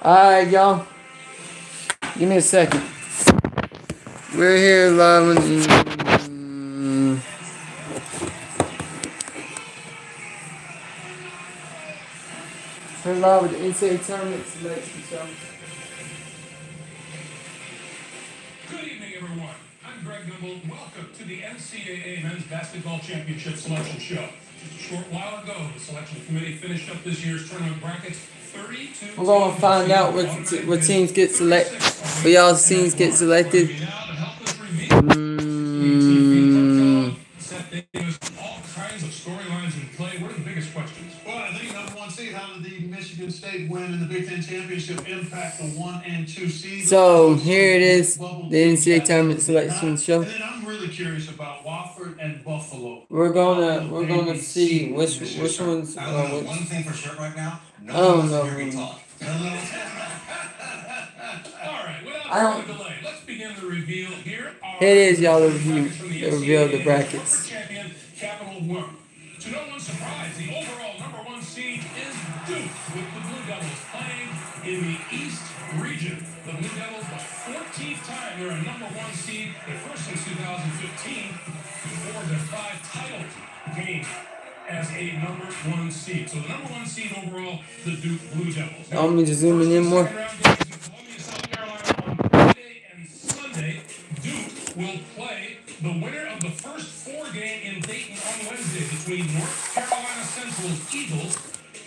Alright, y'all. Give me a second. We're here live on we're live with the NCAA tournament selection show. Good evening, everyone. I'm Greg Gumble. Welcome to the NCAA Men's Basketball Championship Selection Show. Just a short while ago, the selection committee finished up this year's tournament brackets. We're going to find out what teams get selected. What y'all's teams get selected. All kinds of storylines in play. What are the biggest questions? Well, I think number one seed, how did the Michigan State win in the Big Ten Championship impact the 1 and 2 seeds? So here it is, the NCAA tournament selection show. And then I'm really curious about Wofford and Buffalo. We're gonna see which ones. I don't know one thing for sure right now. I don't know. All right, without further delay, let's begin the reveal. Here it is, y'all. The reveal of the brackets. Champion, Capital One. To no one's surprise, the overall number 1 seed is Duke, with the Blue Devils playing in the East region. The Blue Devils, the 14th time they're a number 1 seed, the first since 2015, 4-5 title game as a number 1 seed. So the number 1 seed overall, the Duke Blue Devils. Now, I'm just zooming in more. Columbia, South Carolina on Friday and Sunday. Duke will play the winner of the first 4-game in Dayton on Wednesday between North Carolina Central's Eagles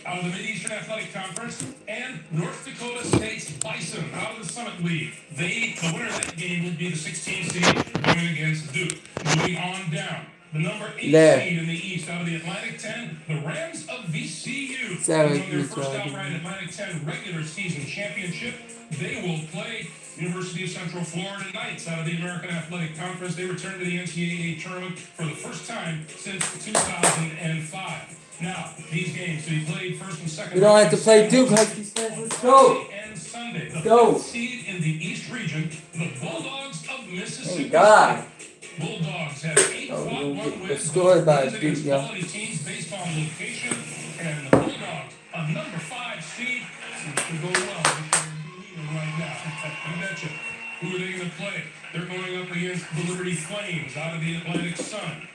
out of the Mid-Eastern Athletic Conference and North Dakota State's Bison out of the Summit League. The winner of that game will be the 16th seed going against Duke. Moving on down. The number 8 seed in the East out of the Atlantic 10, the Rams of VCU. Won their first outright Atlantic 10 regular season championship. They will play University of Central Florida Knights out of the American Athletic Conference. They returned to the NCAA tournament for the first time since 2005. Now, these games to be played first and second. We don't have to play Duke, Huskies fans. Let's go. And Sunday, the go. 5th seed in the East region, the Bulldogs of Mississippi. Thank God. Bulldogs have 8 fought-1 wins. Scored by Duke, against y'all. quality teams based on location, and the Bulldogs, a number 5 seed, seems to go well right now. You betcha. Who are they going to play? They're going up against the Liberty Flames out of the Atlantic Sun.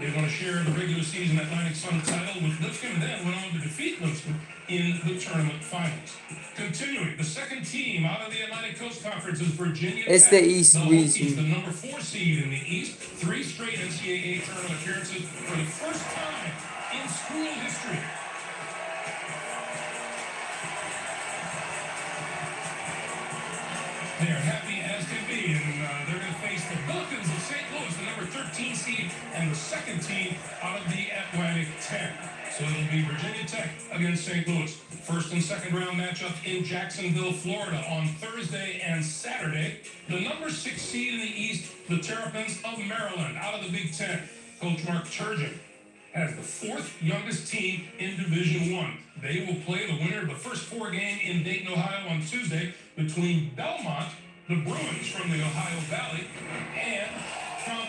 They're going to share the regular season Atlantic Sun title with Lipscomb, and then went on to defeat Lipscomb in the tournament finals. Continuing, the second team out of the Atlantic Coast Conference is Virginia Tech. It's the East region. The number 4 seed in the East. 3 straight NCAA tournament appearances for the first time in school history. They're happy as can be, and they're going to face the Billikens of St. Louis, the number 13 seed, and the second team out of the Atlantic 10. So it'll be Virginia Tech against St. Louis. First and second round matchup in Jacksonville, Florida on Thursday and Saturday. The number 6 seed in the East, the Terrapins of Maryland, out of the Big Ten. Coach Mark Turgeon has the 4th youngest team in Division I. They will play the winner of the first 4-game in Dayton, Ohio on Tuesday between Belmont, the Bruins from the Ohio Valley, and from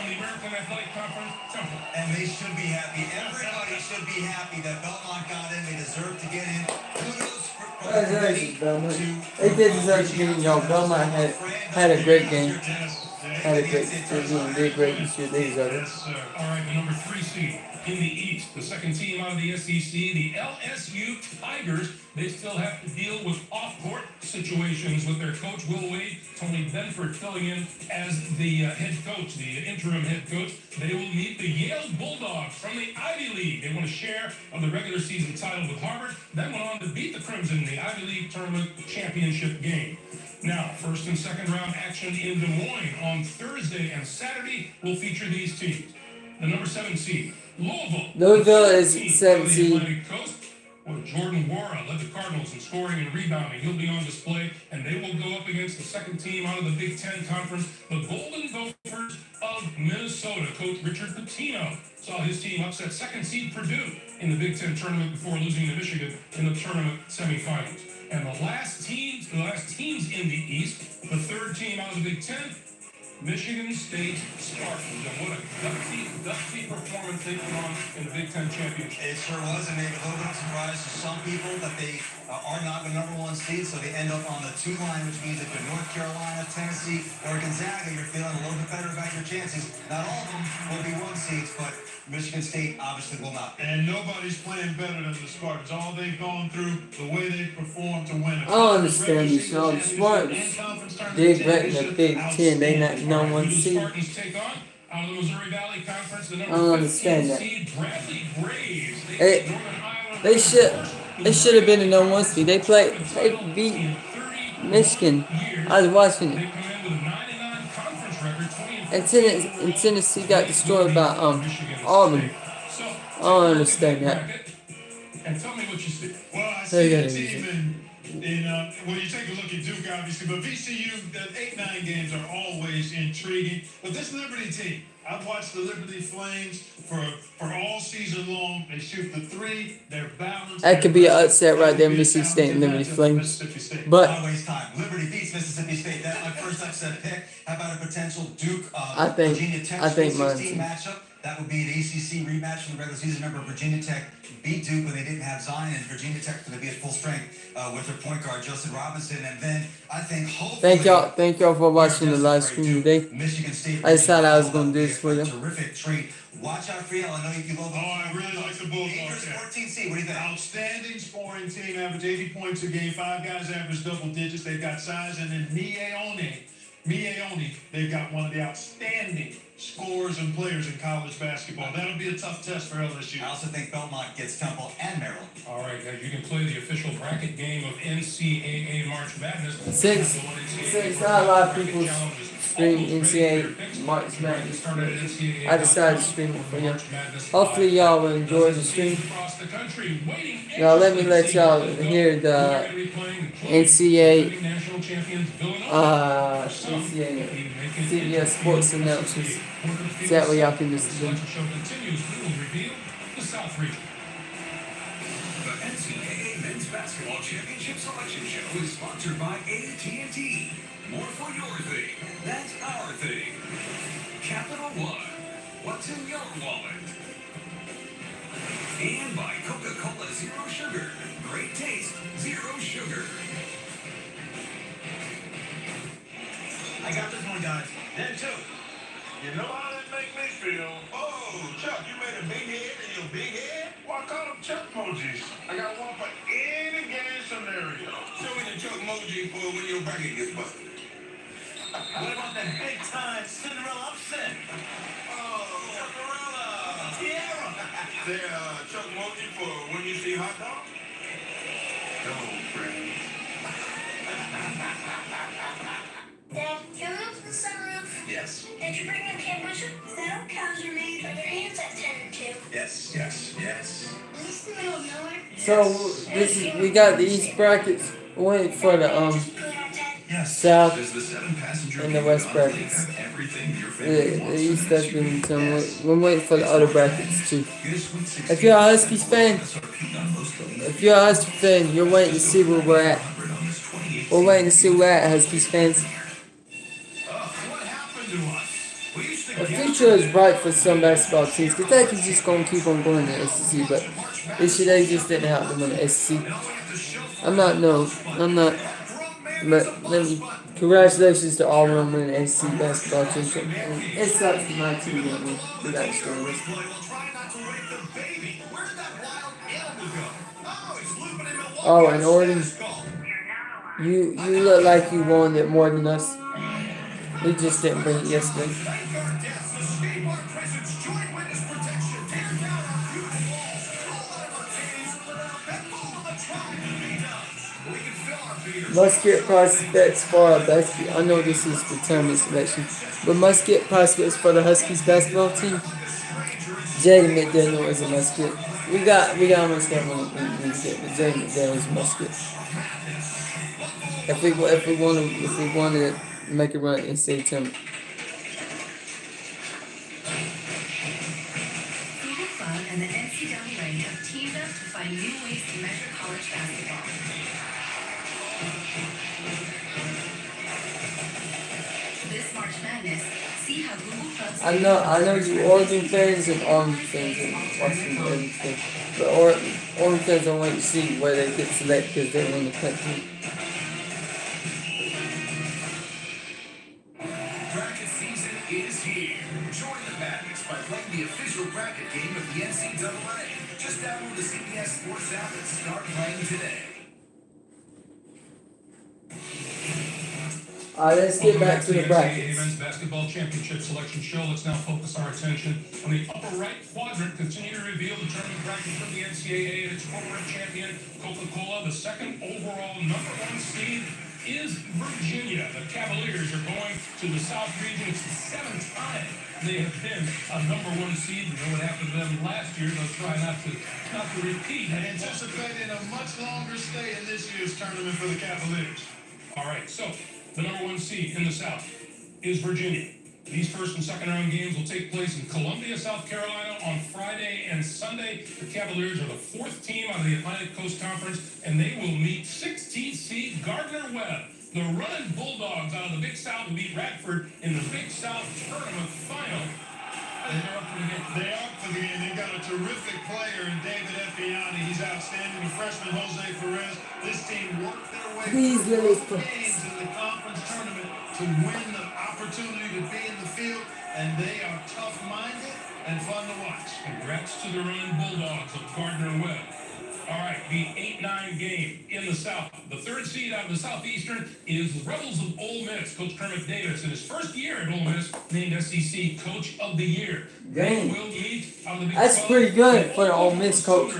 the American Athletic Conference, Temple. And they should be happy. Everybody should be happy that Belmont got in. They deserve to get in. Kudos for Belmont. They did deserve to get in, y'all. Belmont had a great game. Had a great season. They did great this year. They deserve it. All right, the number 3 seed in the East, the second team out of the SEC, the LSU Tigers. They still have to deal with off-court situations with their coach, Will Wade. Tony Benford filling in as the head coach, the interim head coach. They will meet the Yale Bulldogs from the Ivy League. They won a share of the regular season title with Harvard, then went on to beat the Crimson in the Ivy League tournament championship game. Now, first and second round action in Des Moines on Thursday and Saturday will feature these teams. The number 7 seed, Louisville. Louisville is 7 seed. Well, Jordan Wara led the Cardinals in scoring and rebounding. He'll be on display, and they will go up against the second team out of the Big Ten Conference, the Golden Gophers of Minnesota. Coach Richard Pitino saw his team upset second seed Purdue in the Big Ten tournament before losing to Michigan in the tournament semifinals. And the last teams in the East, the third team out of the Big Ten, Michigan State Spartans. And what a gutsy performance they put on in the Big Ten Championship. It sure was, and maybe a little bit of surprise to some people that they are not the number one seed, so they end up on the 2 line, which means if you're North Carolina, Tennessee, or Gonzaga, you're feeling a little bit better about your chances. Not all of them will be 1 seeds, but Michigan State obviously will not. And nobody's playing better than the Spartans. All they've gone through, the way they've performed to win. I don't understand this. So the Spartans, they break the Big Ten. They not number 1 seed. Out of the Missouri Valley Conference, the I don't understand that. Bradley Braves. They should have been the number 1 seed. They beat Michigan. I was watching it. And Tennessee got destroyed by Auburn. I don't understand that. And tell me what you see. Well, I see a team when you take a look at Duke, obviously, but VCU, the 8-9 games are always intriguing. But this Liberty team, I've watched the Liberty Flames for all season long. They shoot the 3. They're balanced. That could be an upset right there, Mississippi State and Liberty Flames. But Liberty beats Mississippi State. That's my first upset pick. How about a potential Duke Virginia Tech 16 matchup? That would be an ACC rematch from the regular season. Remember, Virginia Tech beat Duke when they didn't have Zion, and Virginia Tech going to be at full strength with their point guard Justin Robinson. And then I think hopefully thank y'all for watching the live stream today. Michigan State. I decided I was going to do this for you. Terrific treat. Watch out for you. I know you love. Oh, I really like the Bulldogs. 14C. What do you think? Outstanding scoring team, average 80 points a game. 5 guys average double digits. They've got size, and then Mieoni, they've got one of the outstanding scorers and players in college basketball. That'll be a tough test for LSU. I also think Belmont gets Temple and Maryland. All right, guys, you can play the official bracket game of NCAA March Madness. Since not a lot of people stream NCAA March Madness, I decided to stream it for you. Hopefully y'all will enjoy the stream. Now let me let y'all hear the NCAA CBS Sports announcements. That way y'all can just do. The NCAA Men's Basketball Championship Selection Show is sponsored by AT&T. More for your thing. That's our thing. Capital One. What's in your wallet? And by Coca-Cola Zero Sugar. Great taste, zero sugar. I got this one, guys. Then too. You know how that make me feel? Oh, Chuck, you made a big head in your big head? Well, I call them Chuck emojis. I got one for any game scenario. Show me the Chuck emoji for when your bracket gets busted. What about that big time Cinderella upset? Oh, Chuckarella. Tierra. Say, Chuck emoji for when you see hot dog? No, friend. Dad, can we open the sunroof? Yes. Did you bring the canvasser? Is that how cows are made? Are their hands at 10 and 2? Yes. Is this the middle of nowhere? So we got the East brackets. We're waiting for the South and the West brackets. The East has been done. We're waiting for the other brackets too. If you're a Huskies fan, you're waiting to see where we're at. We're waiting to see where we're at, Huskies fans. The future is bright for some basketball teams. Kentucky's just going to keep on going to the SEC, but this year they just didn't help them in the SEC. I'm not. But congratulations to all of them in the SEC basketball championship. It sucks for my team that we got destroyed. Oh, and Oregon, you look like you wanted it more than us. We just didn't bring it yesterday. Must get prospects for our basketball. I know this is the tournament selection, but must get prospects for the Huskies basketball team. Jaden McDaniel is a must get. We almost got one, but Jaden McDaniel is a must get. If we want to make a run in state tournament. Google Cloud and the NCAA have teamed up to find new ways to measure college basketball. This March Madness, I know you Oregon fans and Army fans and Washington everything, but Oregon fans don't want to see where they get selected because they win the country. Bracket season is here. Join the madness by playing the official bracket game of the NCAA. Just download the CBS Sports app and start playing today. Let's get back to the brackets. Men's basketball championship selection show. Let's now focus our attention on the upper right quadrant. Continue to reveal the tournament bracket from the NCAA and its former champion, Coca-Cola. The second overall #1 seed is Virginia. The Cavaliers are going to the South region. It's the 7th time they have been a #1 seed. You know what happened to them last year. They'll try not to repeat. And anticipating a much longer stay in this year's tournament for the Cavaliers. All right, so the #1 seed in the South is Virginia. These first and second round games will take place in Columbia, South Carolina on Friday and Sunday. The Cavaliers are the 4th team out of the Atlantic Coast Conference, and they will meet 16th seed Gardner-Webb. The running Bulldogs out of the Big South will beat Radford in the Big South Tournament Final. They're up for the game. They are up for the game. They've got a terrific player in David Effiani. He's outstanding. The freshman Jose Perez. This team worked their way through 4 games in the conference tournament to win the opportunity to be in the field, and they are tough-minded and fun to watch. Congrats to the running Bulldogs of Gardner-Webb. All right, the 8-9 game in the South. The 3rd seed out of the Southeastern is the Rebels of Ole Miss. Coach Kermit Davis, in his first year at Ole Miss, named SEC Coach of the Year. Dang. Will meet on the Big That's 12. pretty good for the Ole Miss coach.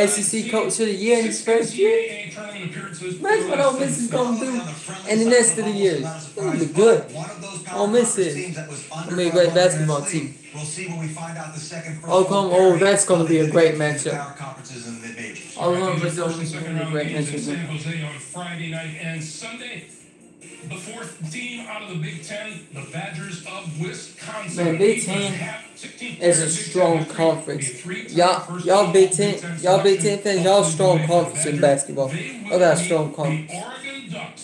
SEC Coach of the Year in his first year. Imagine what Ole Miss is going to do in the next of the years. It's going to be good. Ole Miss is going to be a great basketball team. We'll see when we find out the second. Oklahoma, that's going to be a great matchup. Power conferences in the mid-majors. Oklahoma is going to be Second a round great games in matchup. San Jose on Friday night and Sunday. The 4th team out of the Big Ten, the Badgers of Wisconsin. Man, Big Ten is a strong conference. Y'all Big Ten fans, y'all strong conference in basketball. Y'all got a strong conference.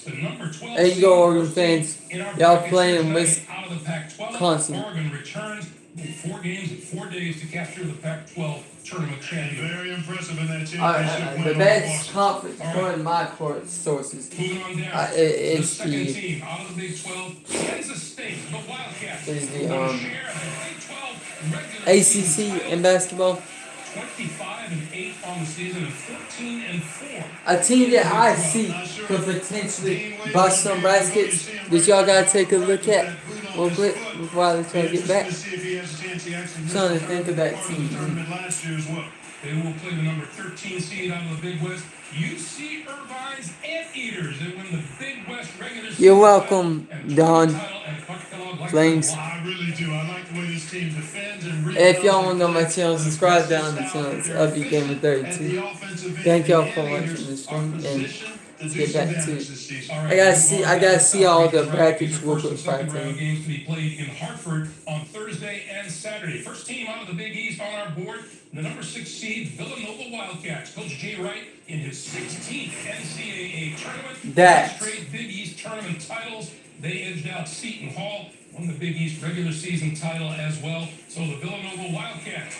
There you go, Oregon fans. Y'all playing Wisconsin. Oregon returns 4 games in 4 days to capture the Pac-12 tournament champion. Very impressive in that championship. The best conference, according to my sources, Moving on down, is the second the team out of the Big 12, Kansas State, the Wildcats. is the will share the Big 12 regular ACC in basketball. 25-8 on the season and 14-4. A team that I see could potentially bust some brackets that y'all gotta take a look at real quick before I let y'all get back. I'm trying to think of that team. They will play the number 13 seed out of the Big West. UC Irvine's Anteaters. They win the Big West regular season. You're welcome, Don. Flames. I really do. I like the way this team defends and If y'all want to know my channel, subscribe down the channel. It's Upbeat Gamer 32. Thank y'all for watching this stream, and let's get back to it. I gotta see all the brackets real quick before I tell you. Games to be played in Hartford on Thursday and Saturday. First team out of the Big East on our board, the number 6 seed Villanova Wildcats. Coach Jay Wright in his 16th NCAA tournament. That. Straight Big East tournament titles. They edged out Seton Hall, won the Big East regular season title as well. So the Villanova Wildcats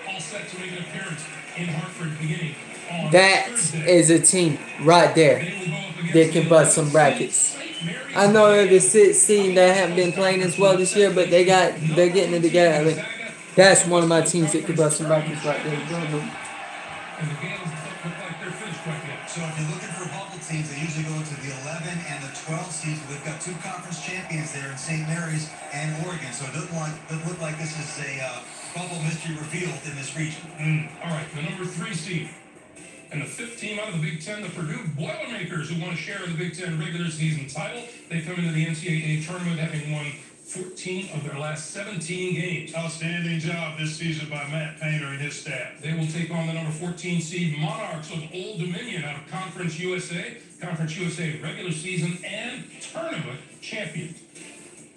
all set to make an appearance in Hartford beginning on Thursday. Is a team right there that can bust some brackets. I know they're the 6th seed that haven't been playing as well this year, but they're getting it together. I think that's one of my teams that could bust some brackets right there. And the Gales don't look like they're finished quite yet. So if you're looking for bubble teams, they usually go into the 11 and the 12 seeds. We've got 2 conference champions there in St. Mary's and Oregon. So it doesn't look like this is a bubble mystery revealed in this region. All right, the number 3 seed. And the 5th team out of the Big Ten, the Purdue Boilermakers, who want to share the Big Ten regular season title. They come into the NCAA tournament having won 14 of their last 17 games. Outstanding job this season by Matt Painter and his staff. They will take on the number 14 seed Monarchs of Old Dominion out of Conference USA regular season and tournament champions.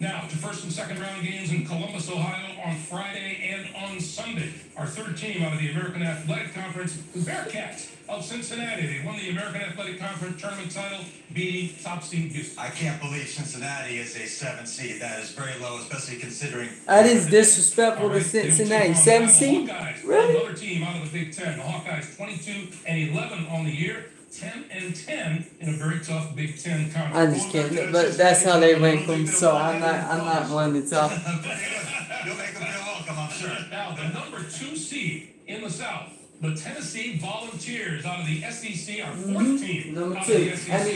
Now, to first and second round games in Columbus, Ohio on Friday and on Sunday. Our third team out of the American Athletic Conference, the Bearcats of Cincinnati. They won the American Athletic Conference tournament title, beating top seed Houston. I can't believe Cincinnati is a 7 seed. That is very low, especially considering... That is disrespectful to Cincinnati. 7 seed? Really? Another team out of the Big Ten. The Hawkeyes 22-11 on the year. 10-10 in a very tough Big Ten conference. I'm just kidding, but that's how they rank them. So I'm not one to talk. You'll make them feel welcome, I'm sure. Now the number 2 seed in the South, the Tennessee Volunteers out of the SEC, our fourth team. Number 2. That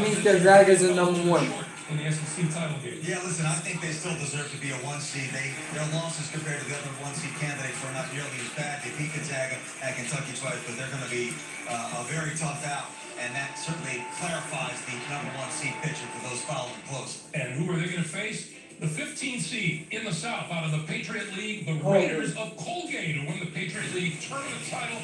means Gonzaga's a number 1. In the SEC title game. Yeah, listen, I think they still deserve to be a 1 seed. Their losses compared to the other 1 seed candidates were not nearly as bad. They beat Gonzaga and Kentucky twice, but they're going to be a very tough out. And that certainly clarifies the number 1 seed picture for those following close. And who are they going to face? The 15 seed in the South out of the Patriot League, the Raiders of Colgate, who won the Patriot League tournament title.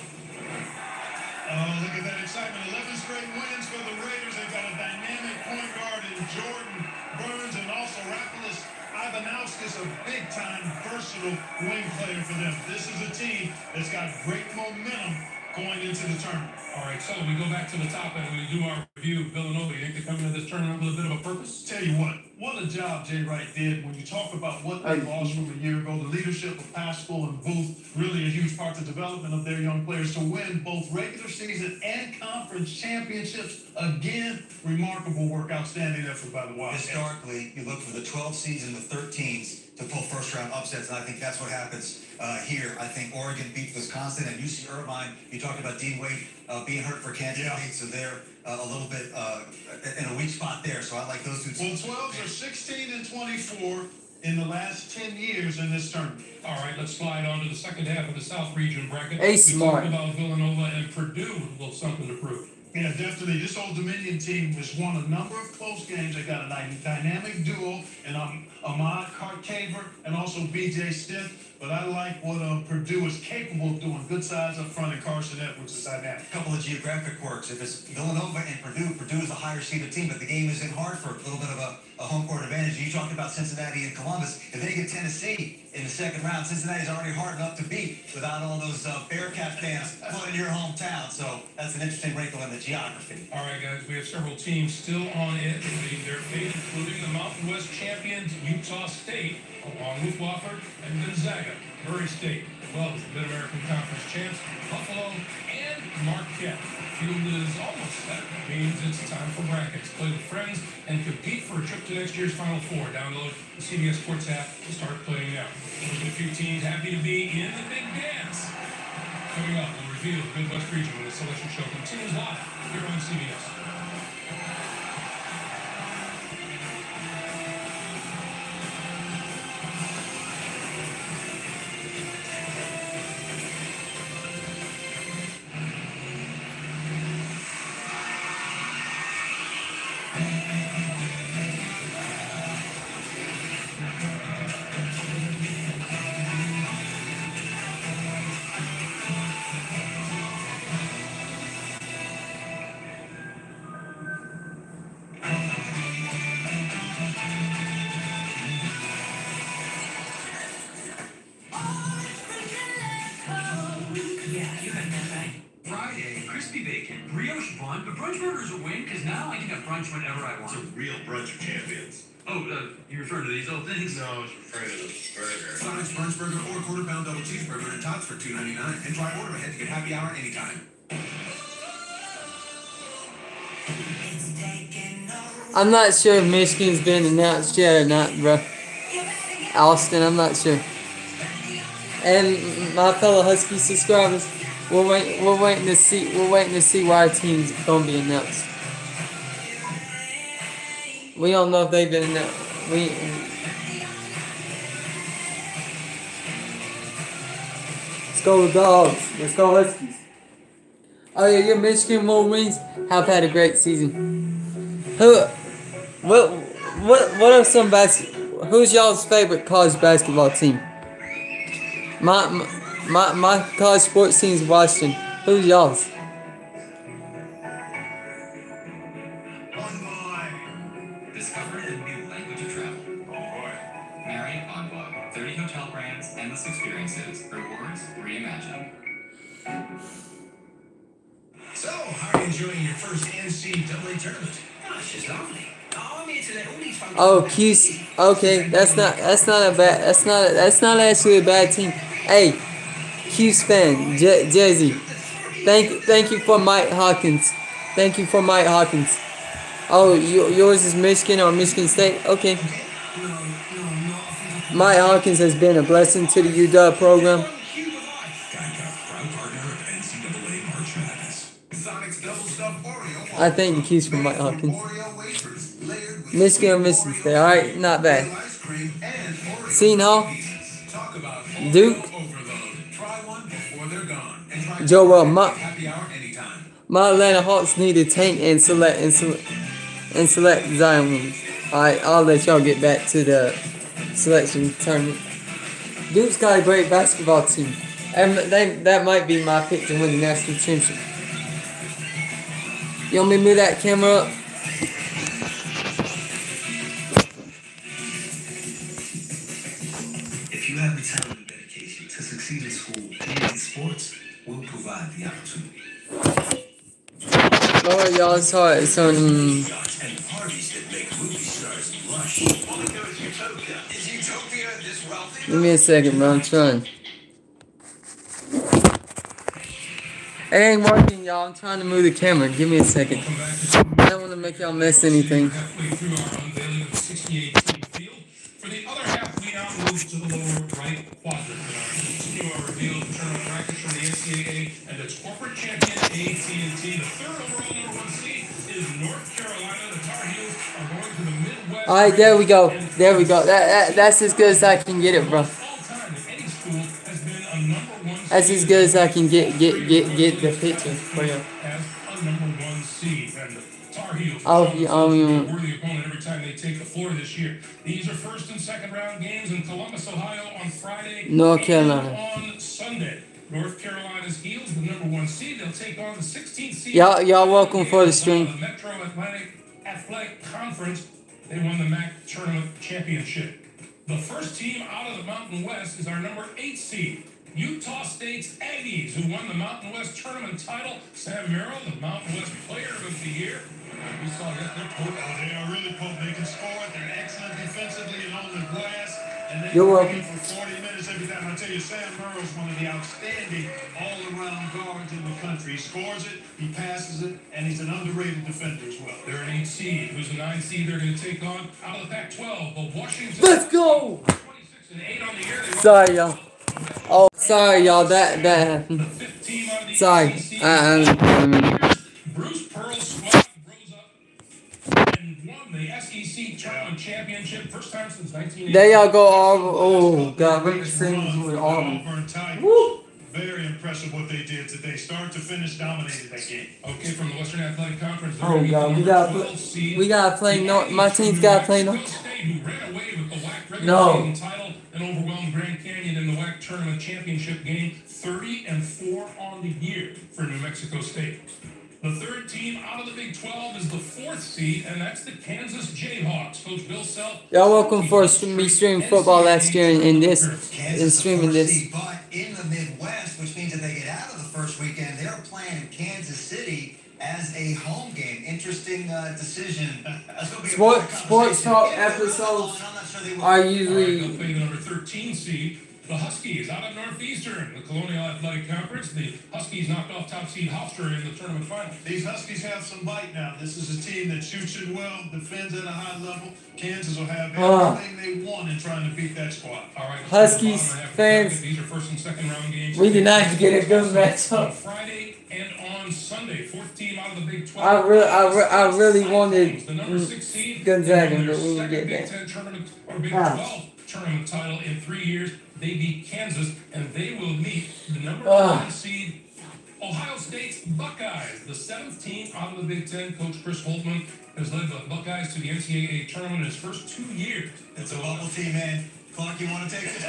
Oh, look at that excitement. 11 straight wins for the Raiders. They've got a dynamic point guard in Jordan Burns and also Rafaelis Ivanauskas, a big-time, versatile wing player for them. This is a team that's got great momentum going into the tournament. All right, so we go back to the top and we do our review of Villanova. You think they're coming to this tournament with a bit of a purpose? Tell you what a job Jay Wright did. When you talk about what they lost from a year ago, the leadership of Pascal and Booth, really a huge part of the development of their young players to win both regular season and conference championships. Again, remarkable work, outstanding effort by the Wildcats. Historically, you look for the 12 seeds and the 13s to pull first-round upsets, and I think that's what happens here. I think Oregon beat Wisconsin and UC Irvine. You talked about Dean Wade being hurt for Kansas State, so they're a little bit in a weak spot there. So I like those two teams. Well, 12s are 16 and 24 in the last 10 years in this tournament. All right, let's slide on to the second half of the South Region bracket. Hey, smart. We talked about Villanova and Purdue with a little something to prove. Yeah, definitely. This Old Dominion team has won a number of close games. They got a dynamic duo, and Ahmad Carcaver and also B.J. Stiff. But I like what Purdue is capable of doing. Good size up front, and Carson Edwards is dynamic. A couple of geographic quirks. If it's Villanova and Purdue is a higher seeded team, but the game is in Hartford, a little bit of a home court advantage. You talked about Cincinnati and Columbus. If they get Tennessee in the second round, Cincinnati's already hard enough to beat without all those Bearcat fans playing your hometown. So that's an interesting wrinkle in the geography. All right, guys, we have several teams still on it, their fate, including the Mountain West champions, Utah State, along with Wofford and Gonzaga, Murray State, as well as the Mid-American Conference champs, Buffalo, and Marquette. Field is almost set. That means it's time for brackets. Play with friends and compete for a trip to next year's Final Four. Download the CBS Sports app to start playing now. There's a few teams happy to be in the big dance. Coming up, we'll reveal the Midwest region when the selection show continues live here on CBS. But brunch burgers a win, because now I can have brunch whenever I want. It's a real brunch of champions. Oh, you referring to these old things? No, I was referring to the burger. Sonic's Brunch Burger or quarter-pound double cheeseburger and tots for $2.99. And try order ahead to get happy hour anytime. I'm not sure if Michigan's been announced yet or not, bro. Austin, I'm not sure. And my fellow Husky subscribers, we're waiting to see why our team's gonna be announced. We don't know if they've been announced. Let's go Dogs. Let's go Huskies. Oh yeah, your Michigan Wolverines have had a great season. What are some who's y'all's favorite college basketball team? My college sports team is Washington. Who's y'all's? Discover the new language enjoying your first NCAA tournament? Gosh, it's lovely. I'm here to let all these folks. Oh, Q's. Okay, that's not a bad. That's not actually a bad team. Hey, Q's fan, Jazzy. Thank you for Mike Hawkins. Thank you for Mike Hawkins. Oh, yours is Michigan or Michigan State? Okay. Mike Hawkins has been a blessing to the UW program. I think the Q's for Mike Hawkins. Michigan or Michigan State. Alright, not bad. Seton Hall. Duke. Joel, my Atlanta Hawks need to tank and select Zion Williams. Alright, I'll let y'all get back to the selection tournament. Duke's got a great basketball team. And that might be my pick to win the national championship. You want me to move that camera up? If you have the talent and dedication to succeed in school and in sports, we'll provide the opportunity. Alright, y'all, sorry. So, And parties that make movie stars blush. Want to go to Utopia? Is Utopia this wealthy? give me a second, bro. I'm trying. It ain't working, y'all. I'm trying to move the camera. Give me a second. I don't want to make y'all miss anything. Halfway through our unveiling of the 68-team field. For the other half, we now move to the lower right quadrant. And our reveal of the tournament brackets from the NCAA and its corporate champion, AT&T. The third overall #1 seed is North Carolina. The Tar Heels are going to the Midwest. Alright, there we go. There we go. That's as good as I can get it, bro. That's as good as I can get the picture for you. As a #1 seed, and the Tar Heels Oh, a worthy opponent every time they take the floor this year. These are first and second round games in Columbus, Ohio on Friday. North Carolina. And on Sunday. North Carolina's Heels, the #1 seed, they'll take on the 16th seed. Y'all welcome for the stream. The Metro Athletic Conference. They won the MAC tournament championship. The first team out of the Mountain West is our #8 seed. Utah State's Aggies, who won the Mountain West tournament title. Sam Merrill, the Mountain West Player of the Year. We saw that they're potent. They are really potent. They can score. They're excellent defensively and on the glass. And they You're can welcome. for 40 minutes every time. I tell you, Sam Merrill's one of the outstanding all-around guards in the country. He scores it, he passes it, and he's an underrated defender as well. They're an 8 seed. Who's a 9 seed? They're going to take on out of the Pac-12, the Washington. Let's go! 26 and 8 on the year. Sorry, y'all. Oh, sorry, y'all. That happened. Sorry. Bruce Pearl's squad rose up and won the SEC tournament championship first time since 1980. There y'all go, Auburn. Oh, God. Rick Sims with Auburn. Woo! Very impressive what they did today. Start to finish, dominated that game. Okay, from the Western Athletic Conference. Oh, God. We gotta play. My team's gotta play. No. Who ran away with the WAC regular No. season title and overwhelmed Grand Canyon in the WAC tournament championship game, 30-4 on the year for New Mexico State. The third team out of the Big 12 is the 4th seed, and that's the Kansas Jayhawks. Coach Bill Self. Y'all welcome for me streaming football last year and streaming this. But in the Midwest, which means that they get out of the first weekend, they're playing in Kansas City as a home game. Interesting decision. Sports talk episodes are usually. They'll play the number 13 seed. The Huskies out of Northeastern, the Colonial Athletic Conference. The Huskies knocked off top seed Hofstra in the tournament final. These Huskies have some bite now. This is a team that shoots it well, defends at a high level. Kansas will have everything they want in trying to beat that squad. All right, Huskies fans, these are first and second round games. we did not get a good matchup. On Friday and on Sunday, 4th team out of the Big 12. I really wanted the number 6 seed, Gonzaga, and but we their didn't get second Big that. 10 tournament or Big 12 tournament title in 3 years. They beat Kansas, and they will meet the number 1 seed, Ohio State's Buckeyes. The 7th team out of the Big 10. Coach Chris Holtman has led the Buckeyes to the NCAA tournament in his first 2 years. It's a bubble team, man. Clark, you want to take this?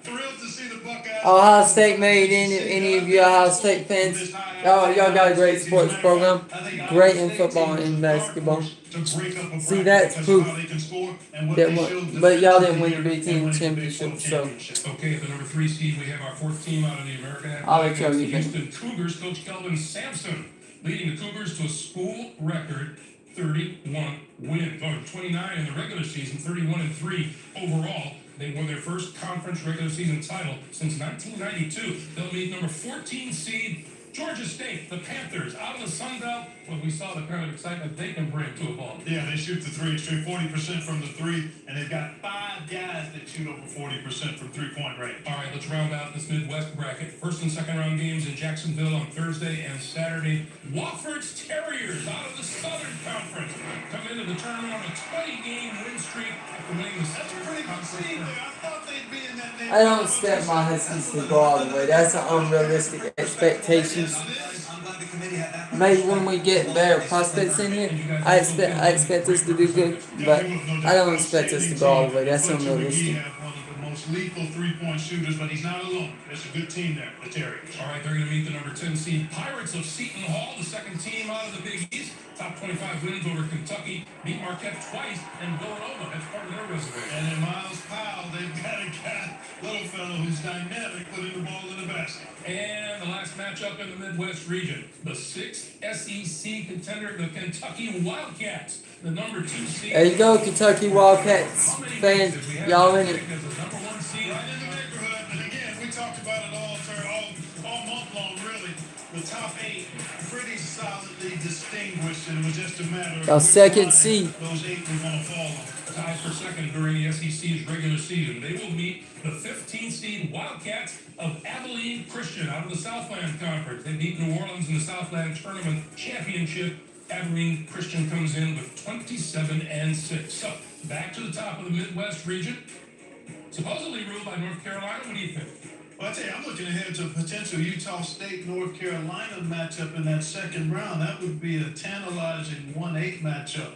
Thrilled to see the Buckeyes. Ohio State made any of you Ohio State fans. Y'all got a great sports program. Great in football and basketball. See, that's proof that but y'all didn't win the Big Ten championship, so. Okay, at the number 3 seed, we have our 4th team out of the American I'll let y'all Athletic get Houston Cougars. Coach Kelvin Sampson leading the Cougars to a school record 31 wins. Or 29 in the regular season, 31-3 overall. They won their first conference regular season title since 1992. They'll meet number 14 seed Georgia State, the Panthers, out of the Sun Belt. Well, we saw the kind of excitement they can bring to a ball. Yeah, they shoot the three straight, 40% from the three, and they've got 5 guys that shoot over 40% from three-point range. All right, let's round out this Midwest bracket. First and second round games in Jacksonville on Thursday and Saturday. Wofford's Terriers, out of the Southern Conference, come into the tournament on a 20-game win streak after winning the That's a pretty good seed there. I thought they'd be in that I don't expect my Huskies to go all the way. That's an unrealistic expectations. Maybe when we get better prospects in here, I expect us to do good, but I don't expect us to go all the way. That's unrealistic. Most lethal three-point shooters, but he's not alone. It's a good team there, the Terriers. All right, they're going to meet the number 10 seed Pirates of Seton Hall, the second team out of the Big East. Top 25 wins over Kentucky, beat Marquette twice, and Villanova. That's part of their resume. And then Miles Powell, they've got a guy, little fellow who's dynamic, putting the ball in the basket. And the last matchup in the Midwest region, the 6th SEC contender, the Kentucky Wildcats. The number 2 seed. There you go, Kentucky Wildcats fans. Y'all in it. Right in the neighborhood. And again, we talked about it all month long, really. The top 8 pretty solidly distinguished, and it was just a matter of Our second seed. those 8 were going to fall on. Tied for second during the SEC's regular season. They will meet the 15th seed Wildcats of Abilene Christian out of the Southland Conference. They beat New Orleans in the Southland Tournament Championship. Abilene Christian comes in with 27-6. So, back to the top of the Midwest region. Supposedly ruled by North Carolina. What do you think? Well, I tell you, I'm looking ahead to a potential Utah State-North Carolina matchup in that second round. That would be a tantalizing 1-8 matchup.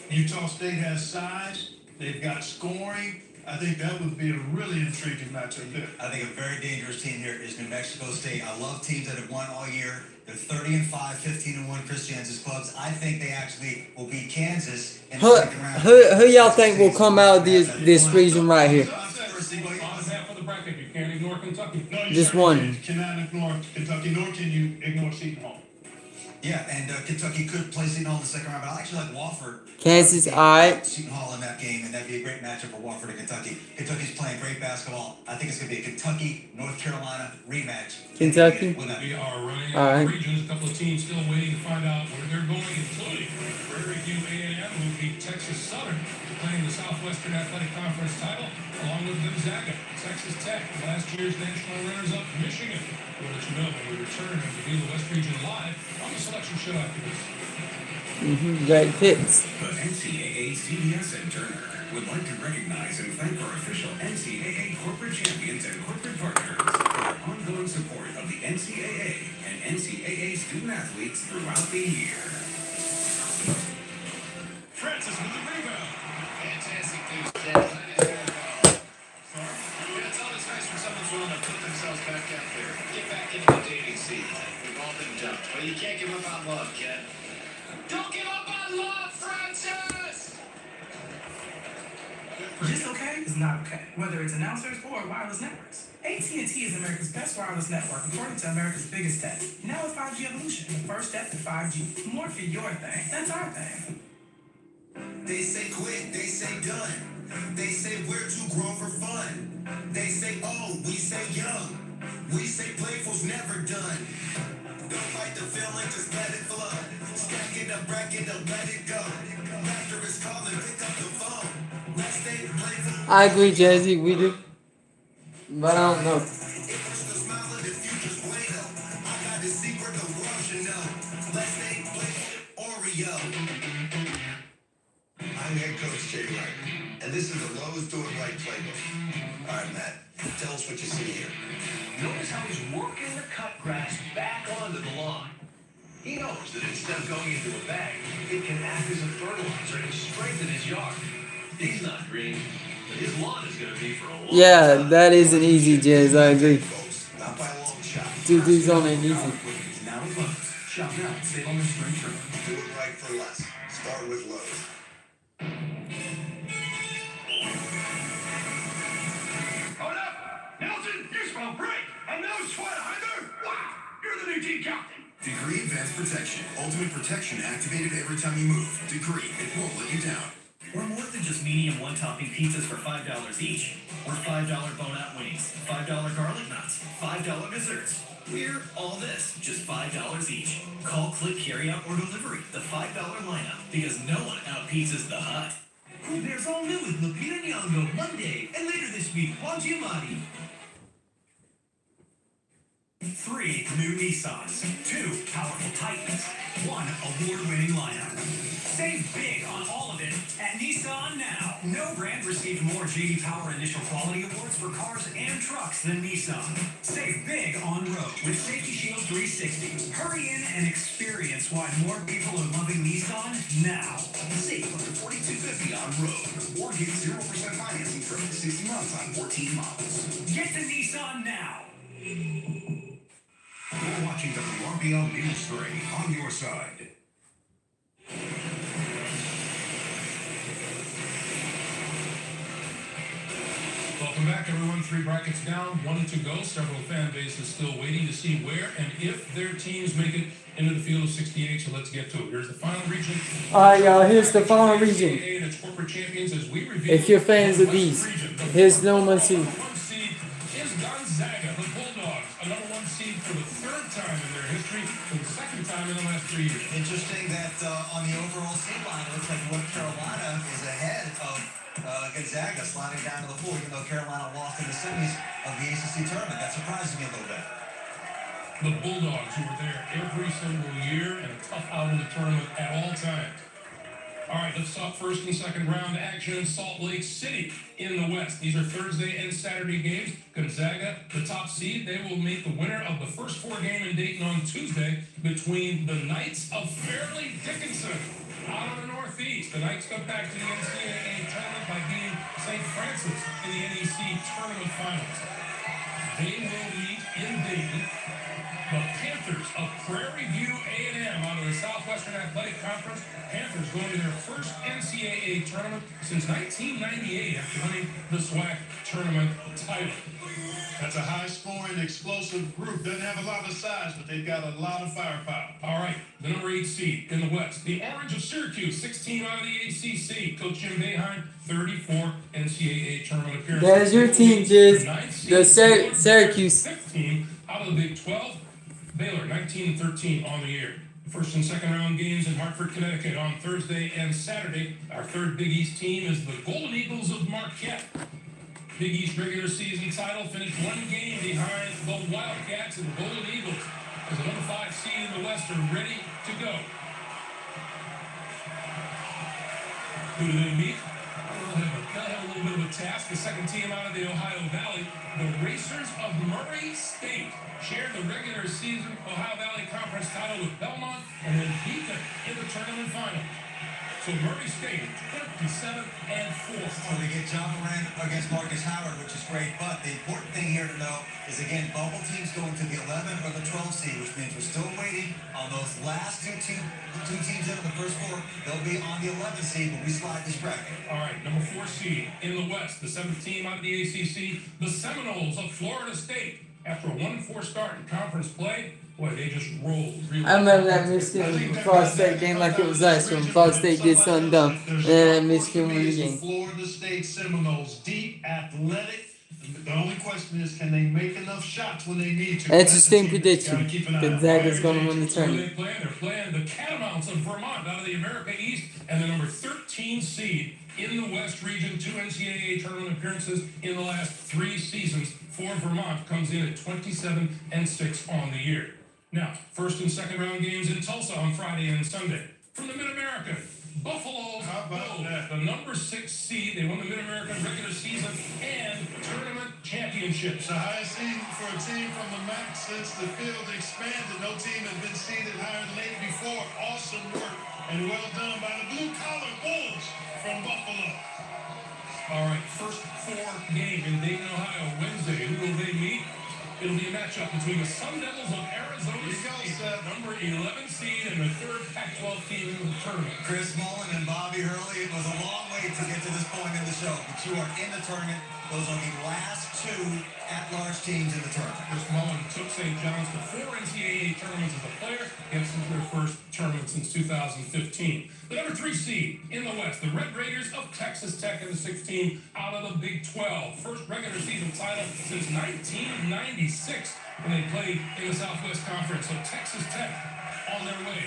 Utah State has size. They've got scoring. I think that would be a really intriguing matchup there. I think a very dangerous team here is New Mexico State. I love teams that have won all year. They're 30-5, 15-1 Christian's clubs. I think they actually will beat Kansas in the second round. Who y'all think will come out of this region right here? Bottom half of the bracket, you can't ignore Kentucky. No, you Just certainly one. can't. You cannot ignore Kentucky, nor can you ignore Seton Hall. Yeah, and Kentucky could play Seton Hall in the second round, but I actually like Wofford. Kansas, alright. Seton Hall in that game, and that'd be a great matchup for Wofford and Kentucky. Kentucky's playing great basketball. I think it's going to be a Kentucky-North Carolina rematch. Kentucky? We are running All out right. of regions. A couple of teams still waiting to find out where they're going, including Prairie View A&M, who beat Texas Southern, playing the Southwestern Athletic Conference title, along with Gonzaga, Texas Tech, last year's national runners-up, Michigan. We'll let you know when we return to do the West Region Live on the selection show after this. Great picks. The NCAA, CBS, and Turner would like to recognize and thank our official NCAA corporate champions and corporate partners for their ongoing support of the NCAA and NCAA student athletes throughout the year. Francis with the rebound. Fantastic news, Chad. It's always nice when someone's willing to put themselves back out there. Get back into the dating scene. We've all been dumped. But you can't give up on love, Ken. Don't give up on love, Francis! Just okay is not okay, whether it's announcers or wireless networks. AT&T is America's best wireless network, according to America's biggest test. Now with 5G evolution, the first step to 5G. More for your thing. That's our thing. They say quit, they say done. They say we're too grown for fun. They say old, we say young. We say playful's never done. Don't fight the feeling, just let it flood. Stack it up, rack it up, let it go. After it's calling, pick up the phone. Let's stay playful. I agree, Jazzy, we do. But I don't know. It puts the smile of the future's way up. I got the secret, the world should know. Let's stay playful, Oreo. I'm head coach Jay Wright, and this is the Lowe's Do It Right playbook. All right, Matt, tell us what you see here. Notice how he's working the cut grass back onto the lawn. He knows that instead of going into a bag, it can act as a fertilizer and strengthen his yard. He's not green, but his lawn is going to be for a long Yeah, time. that isn't easy, Jazz. I agree. Not by a long shot. Two dudes on it easy. Now at Lowe's. Shop now, save on the spring trip. Do it right for less. Start with Lowe's. Hold up! Nelson, you smell great! And no sweat either! Wow! You're the new team captain! Degree Advanced Protection. Ultimate protection activated every time you move. Degree, it won't let you down. We're more than just medium one-topping pizzas for $5 each. We're $5 bone-out wings, $5 garlic knots, $5 desserts. We're all this, just $5 each. Call, click, carry out, or delivery. The $5 lineup, because no one out-pizzas the hut. Cool Bears all new with Lupita Nyong'o Monday, and later this week, Juan Giamatti. 3 new Nissans, 2 powerful Titans, 1 award-winning lineup. Save big on all of it at Nissan now. No brand received more J.D. Power Initial Quality Awards for cars and trucks than Nissan. Save big on road with Safety Shield 360. Hurry in and experience why more people are loving Nissan now. Save up to $4,250 on road. Or get 0% financing for up to 60 months on 14 models. Get to Nissan now. You're watching WRBL News 3 on your side. Welcome back, everyone. 3 brackets down, 1 to go. Several fan bases still waiting to see where and if their teams make it into the field of 68. So let's get to it. Here's the final region. All right, y'all. Here's the final region. NCAA and its corporate champions as we review. If you're fans of these, here's no one seed. Is Gonzaga, the Bulldogs, a number 1 seed for the 3rd time in their history, for the 2nd time in the last 3 years. Interesting that on the overall seed line, it looks like North Carolina is ahead of Gonzaga, sliding down to the 4, even though Carolina lost in the semis of the ACC tournament. That surprises me a little bit. The Bulldogs, who were there every single year and a tough out in the tournament at all times. All right, let's talk first and second round action in Salt Lake City in the West. These are Thursday and Saturday games. Gonzaga, the top seed, they will meet the winner of the first 4 game in Dayton on Tuesday between the Knights of Fairleigh Dickinson out of the Northeast. The Knights go back to the NCAA tournament by beating St. Francis in the NEC tournament finals. They will meet in Dayton the Panthers of Prairie View A&M out of the Southwestern Athletic Conference. Panthers going to their first NCAA tournament since 1998 after winning the SWAC tournament title. That's a high-scoring, explosive group. Doesn't have a lot of size, but they've got a lot of firepower. All right, the number 8 seed in the West. The Orange of Syracuse, 16 out of the ACC. Coach Jim Boeheim, 34 NCAA tournament appearances. There's your team, Jizz. The Syracuse. 15 out of the Big 12. Baylor, 19-13 on the year. First and second round games in Hartford, Connecticut on Thursday and Saturday. Our third Big East team is the Golden Eagles of Marquette. Big East regular season title finished 1 game behind the Wildcats, and the Golden Eagles, as the number 5 seed in the West, are ready to go. Who do they meet? They'll have a little bit of a task. The second team out of the Ohio Valley, the Racers of Murray State, shared the regular season Ohio Valley Conference title with Belmont and then beat them in the tournament final. So Murray State, 27-4. So they get John Moran against Marcus Howard, which is great. But the important thing here to know is, again, bubble teams going to the 11 or the 12 seed, which means we're still waiting on those last two teams in the first 4. They'll be on the 11 seed when we slide this bracket. All right, number 4 seed in the West, the 7th team out of the ACC, the Seminoles of Florida State. After a 1-4 start in conference play, boy, they just rolled. Really I remember that Michigan Florida State game like it was ice when Florida State did something dumb. And then that Michigan won the game. Florida State Seminoles, deep, athletic. The only question is, can they make enough shots when they need to? Interesting prediction. Gonzaga's going to win the tournament. They're playing the Catamounts of Vermont out of the America East and the number 13 seed in the West region. 2 NCAA tournament appearances in the last 3 seasons for Vermont. Comes in at 27-6 on the year. Now, first and second round games in Tulsa on Friday and Sunday. From the Mid-American, Buffalo Bills, the number 6 seed. They won the Mid-American regular season and tournament championships. The highest seed for a team from the MAC since the field expanded. No team has been seeded higher than 8 before. Awesome work and well done by the blue-collar Bulls from Buffalo. All right, first 4 game in Dayton, Ohio, Wednesday. Who will they meet? It'll be a matchup between the Sun Devils of Arizona Number 11 seed and the third Pac-12 team in the tournament. Chris Mullen and Bobby Hurley. It was a long wait to get to this point in the show, but you are in the tournament. Those are the last two at-large teams in the tournament. Chris Mullen took St. John's to 4 NCAA tournaments as a player, gets into their first tournament since 2015. The number 3 seed in the West, the Red Raiders of Texas Tech in the 16 out of the Big 12. First regular season title since 1996 when they played in the Southwest Conference. So Texas Tech on their way.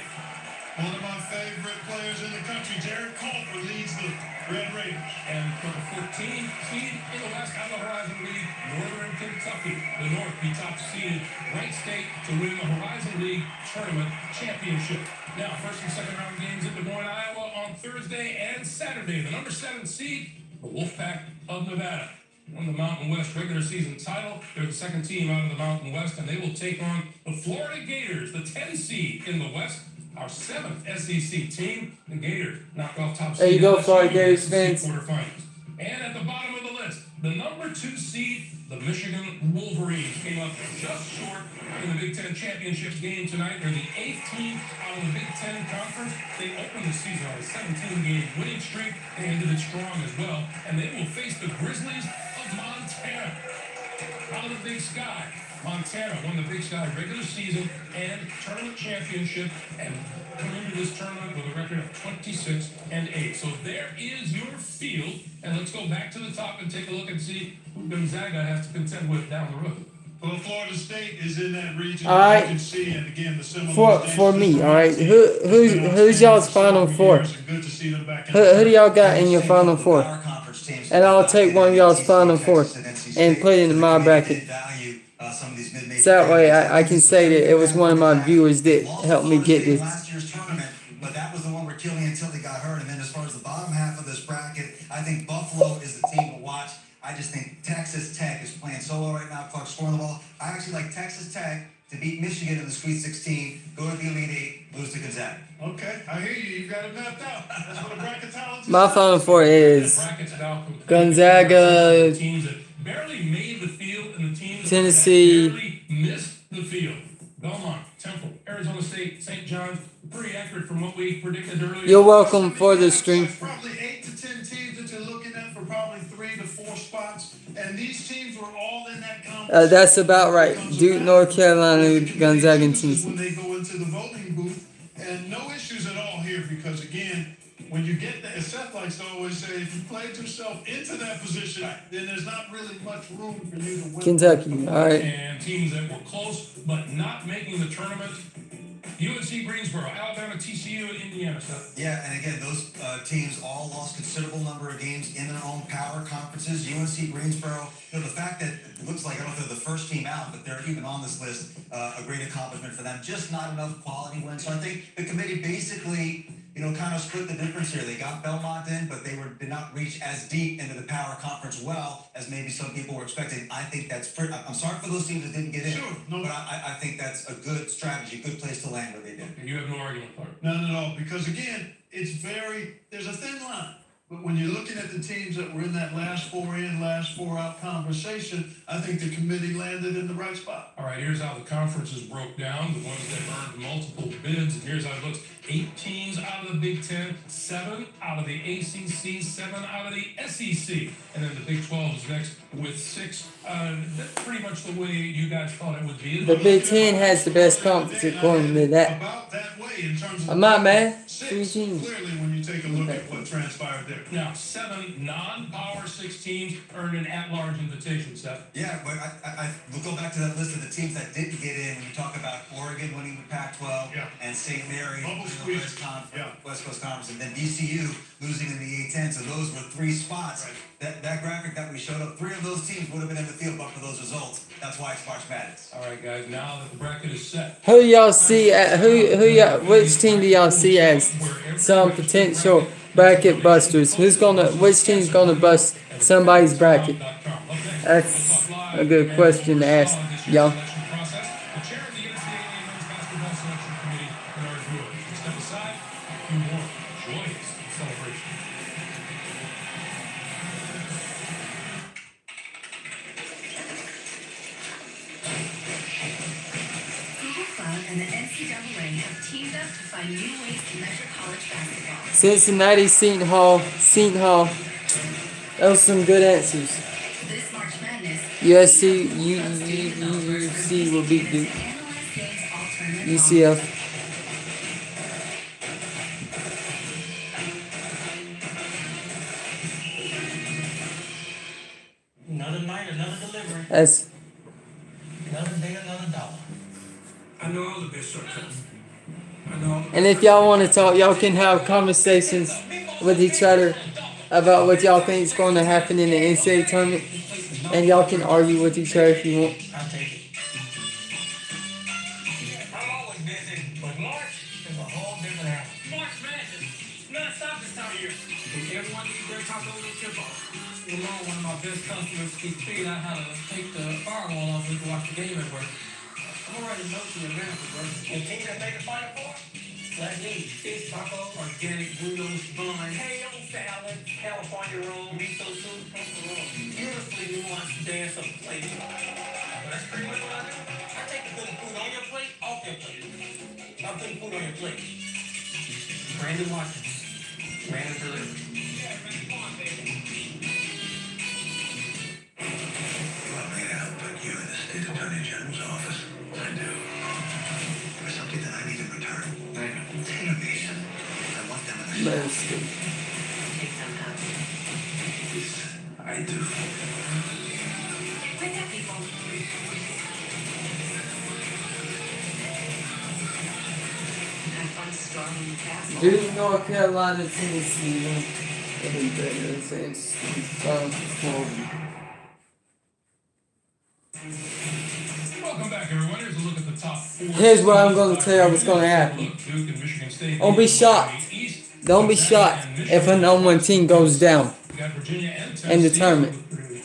One of my favorite players in the country, Jared Culver, leads the Red Raiders. And number 14 seed in the West out of the Horizon League, Northern Kentucky. The North be top seeded Wright State to win the Horizon League Tournament Championship. Now, first and second round games in Des Moines, Iowa on Thursday and Saturday. The number 7 seed, the Wolfpack of Nevada. Won the Mountain West regular season title. They're the second team out of the Mountain West, and they will take on the Florida Gators, the 10 seed in the West. Our 7th SEC team, the Gators, knocked off top seed. There you go, Florida Gators fans. Quarterfinals. And at the bottom of the list, the number 2 seed, the Michigan Wolverines, came up just short in the Big Ten Championship game tonight. They're the 8th team out of the Big Ten Conference. They opened the season on a 17-game winning streak. They ended it strong as well. And they will face the Grizzlies of Montana out of the Big Sky. Montana won the Big Sky regular season and tournament championship and come into this tournament with a record of 26-8. So there is your field. And let's go back to the top and take a look and see who Gonzaga has to contend with down the road. Well, Florida State is in that region. All right. You can see, and again, the Seminoles For me, all right. Who's y'all's Final Four? Good to see them back in Who do y'all got in your Final Four? And I'll take one of y'all's Final Four and put it in my bracket. So that way I can say that it was one of my viewers that helped me get this. Last year's tournament, but that was the one where Killian Tilly got hurt. And then as far as the bottom half of this bracket, I think Buffalo is the team to watch. I just think Texas Tech is playing so well right now. Clark scoring the ball. I actually like Texas Tech to beat Michigan in the Sweet 16, go to the Elite 8, lose to Gonzaga. Okay, I hear you. You've got it mapped out. That's what a bracket talent is. My Final Four is Gonzaga, teams that barely made the field, and the teams Tennessee, that barely missed the field. Belmont, Temple, Arizona State, St. John's. Pretty accurate from what we predicted earlier. You're welcome for the stream. Probably 8 to 10 teams that you're looking at for probably 3 to 4 spots, and these teams were all in that conference. That's about right. Duke, North Carolina, Gonzaga, and Tennessee. When they go into the voting booth, and no issues at all here, because again, when you get there, as Seth likes to always say, if you played yourself into that position, then there's not really much room for you to win. Kentucky, all right. And teams that were close but not making the tournament. UNC Greensboro, Alabama, TCU, and Indiana. Seth. Yeah, and again, those teams all lost considerable number of games in their own power conferences. UNC Greensboro, the fact that it looks like, I don't know if they're the first team out, but they're even on this list, a great accomplishment for them. Just not enough quality wins. So I think the committee basically, kind of split the difference here. They got Belmont in, but they did not reach as deep into the power conference well as maybe some people were expecting. I think that's pretty. I'm sorry for those teams that didn't get in. Sure, no, but I think that's a good strategy, good place to land where they did. You have no argument for it. None at all, because again, there's a thin line. But when you're looking at the teams that were in that last 4 in, last 4 out conversation, I think the committee landed in the right spot. All right, here's how the conferences broke down, the ones that earned multiple bids, and here's how it looks. 8 teams out of the Big Ten, 7 out of the ACC, 7 out of the SEC, and then the Big 12 is next with 6. That's pretty much the way you guys thought it would be. The Big Ten has the best conference according to that. About that way in terms of I'm not mad. 6, clearly when you take a look at what transpired there. Now, 7 non-Power 6 teams earned an at-large invitation, Seth. Yeah, but we'll go back to that list of the teams that didn't get in when you talk about Oregon winning the Pac-12 and St. Mary's winning the West Coast Conference, and then VCU losing in the A-10. So those were 3 spots. Right. That graphic that we showed up, 3 of those teams would have been in the field but for those results. That's why it's March Madness. All right, guys. Now that the bracket is set, Who y'all see? Which team do y'all see as some potential bracket busters? Which team's gonna bust somebody's bracket? That's a good question to ask y'all. NCAA have teamed up to find new ways to measure college basketball. Cincinnati, Seton Hall. Those are some good answers. This March Madness, USC, UC will beat Duke. analyze games all tournament long. UCF. Another night, another delivery. That's Another day, another dollar. I know all the best shortcuts. And if y'all want to talk, y'all can have conversations with each other about what y'all think is going to happen in the NCAA tournament. And y'all can argue with each other if you want. I'll take it. I'm always busy, but March is a whole different animal. March Madness. Non-stop this time of year. Everyone needs their taco and chip off. Along one of my best customers, he figured out how to take the firewall off so he can watch the game at work. I'm gonna write a note to your manager, bro. The team that made the Final Four? Like me, fish taco, organic burritos, bun, kale salad, California roll, miso soup, beautifully nuanced dance of flavor. That's pretty much what I do. I take the good food on your plate, off your plate. I'm putting food on your plate. Brandon Watkins, Brandon Delivery. Want me to help put you in the state attorney general's office? I do. There's something that I need in return. It's innovation. I want them in the Let's shop. see. Take some out. Yes, I do. Wake up, people. Have fun storming the castle. Duke, North Carolina, Tennessee. Welcome back, everyone. Here's a look at the top four. Here's what I'm going to tell you what's going to happen. Duke and Michigan State. Don't be shocked. Don't be shocked if a number one team goes down in the tournament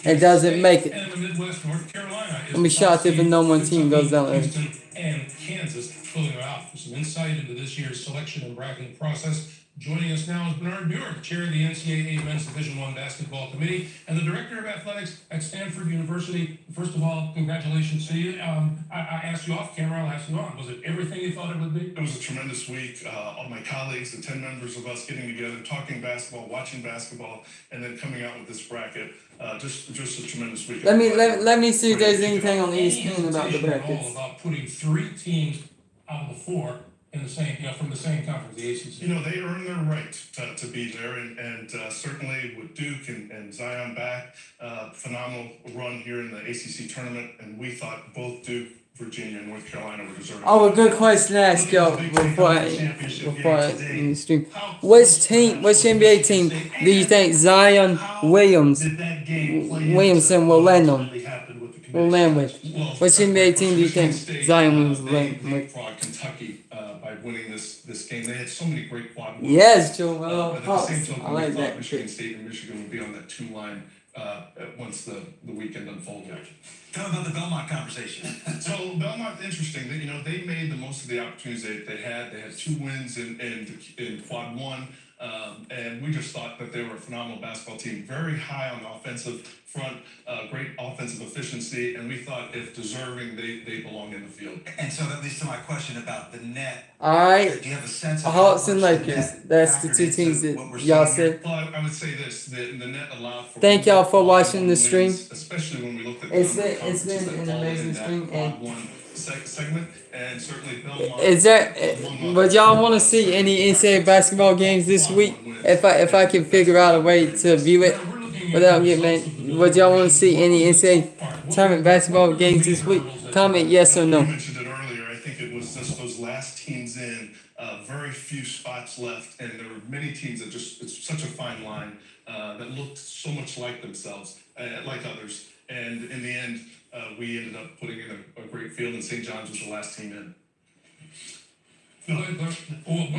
and doesn't make it. And in the Midwest, North Carolina. Don't be shocked if a number one team goes down there. Houston and Kansas filling it out for some insight into this year's selection and bracketing process. Joining us now is Bernard Buick, chair of the NCAA Men's Division I Basketball Committee and the director of athletics at Stanford University. First of all, congratulations to you. I asked you off camera, I'll ask you on. Was it everything you thought it would be? It was a tremendous week. All my colleagues, the 10 members of us getting together, talking basketball, watching basketball, and then coming out with this bracket. Just a tremendous week. Let me see if there's anything on ESPN about the brackets. All about putting three teams out of the four in the same, from the same conference, the ACC. You know, they earned their right to be there, and certainly with Duke and Zion back, phenomenal run here in the ACC tournament, and we thought both Duke, Virginia, and North Carolina were deserving. Oh, a good question to ask y'all before I in the stream. Which NBA team do you think Zion Williamson will land on? Will land with? Which NBA team do you think Zion Williamson will land with? Kentucky by winning this game. They had so many great quad wins. Yes, Joel. But at the same token, I like we thought that. Michigan State and Michigan would be on that two line once the weekend unfolded. Tell me about the Belmont conversation. So Belmont, interesting. They made the most of the opportunities they had. They had 2 wins in quad one. And we just thought that they were a phenomenal basketball team, very high on the offensive front, great offensive efficiency, and we thought if deserving, they belong in the field. And so that leads to my question about the net. Alright, Do you have a sense of Hawks how and much the Lakers. net That's the factored two teams into that what we're y'all seeing here? said. Well, I would say this: the net allowed for. Thank y'all for watching the stream. Especially when we looked at It's the been conferences that an fall amazing in that stream. quad And one segment, and certainly Belmont. is there? Would y'all want to see any NCAA basketball games this week? If I can figure out a way to view it without getting mad, would y'all want to see any NCAA tournament basketball games this week? Comment yes or You no. mentioned it earlier. I think it was just those last teams in. Very few spots left, and there were many teams that it's such a fine line that looked so much like themselves, like others. And in the end, we ended up putting in a great field, and St. John's was the last team in. One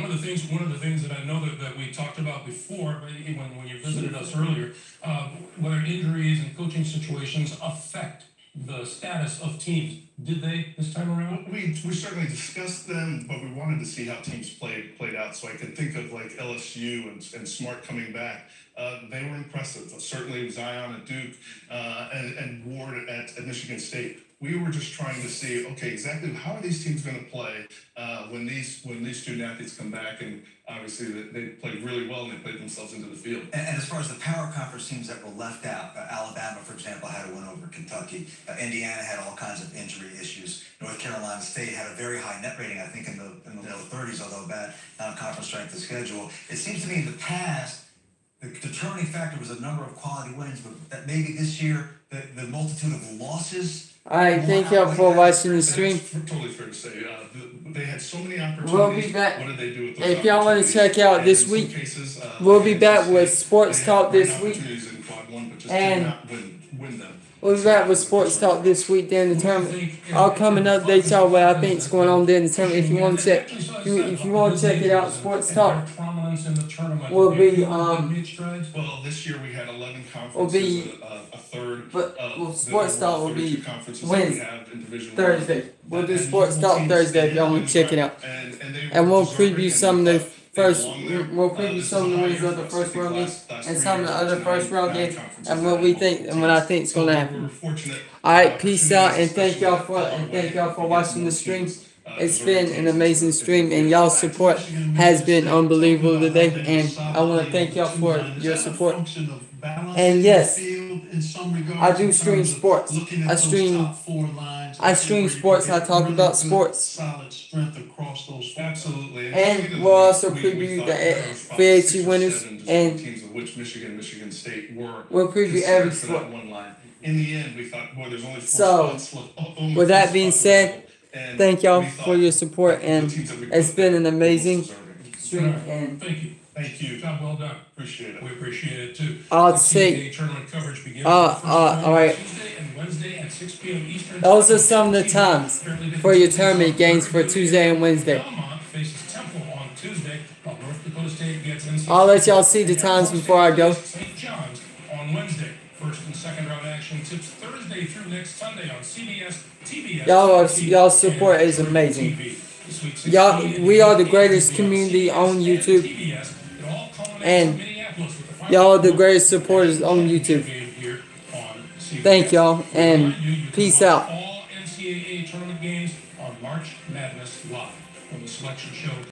of the things that I know that we talked about before, when you visited us earlier, whether injuries and coaching situations affect the status of teams. Did they this time around? We certainly discussed them, but we wanted to see how teams played out. So I can think of like LSU and Smart coming back. They were impressive. Certainly Zion at Duke and Ward at Michigan State. we were just trying to see, okay, exactly how are these teams going to play when these student athletes come back, and obviously they played really well and they played themselves into the field. And as far as the power conference teams that were left out, Alabama, for example, had a win over Kentucky. Indiana had all kinds of injury issues. North Carolina State had a very high net rating, I think in the low 30s, although bad non-conference strength of schedule. It seems to me in the past, the determining factor was a number of quality wins, but that maybe this year, the multitude of losses. Alright, thank y'all for watching the stream. That's totally fair to say. They had so many opportunities. We'll be back. What did they do with those If y'all want to check out this week, we'll be back with Sports Talk this week. And we'll be back with Sports Talk this week during the tournament. I'll come and update y'all what I think is going on during the tournament. If you want to check, if you want to check it out, Sports Talk will be well, this year we had 11 conferences. Will be a third. But Sports Talk will be Wednesday, Thursday. We'll do Sports Talk Thursday if y'all want to check it out. And we'll preview some of the wins of the first round games and some of the other first round games and what we think and what I think is gonna happen. Alright, peace out and thank y'all for watching the stream. It's been an amazing stream and y'all's support has been unbelievable today, and I want to thank y'all for your support. And yes, I do stream sports. I stream sports. I talk about sports. Absolutely. And we'll also preview the free agency winners, and teams of which Michigan State were. We'll preview every sport. In the end, we thought, boy, there's only 4 spots left. With that being said, thank y'all for your support, and it's been an amazing stream. And Thank you. Job well done. Appreciate it. We appreciate it too. I'll say, tournament coverage begins all right. Tuesday and Wednesday at 6 p.m. Eastern. Those are some of the times for your tournament games for Tuesday and Wednesday. Belmont faces Temple on Tuesday, while North Dakota State gets NC. I'll let y'all see the times before I go. St. John's on Wednesday. First and second round action tips Thursday through next Sunday on CBS, TBS. Y'all support is amazing. Y'all, we are the greatest community on YouTube. And y'all are the greatest supporters on YouTube. Thank y'all and peace out. All NCAA tournament games on March Madness Live on the Selection Show.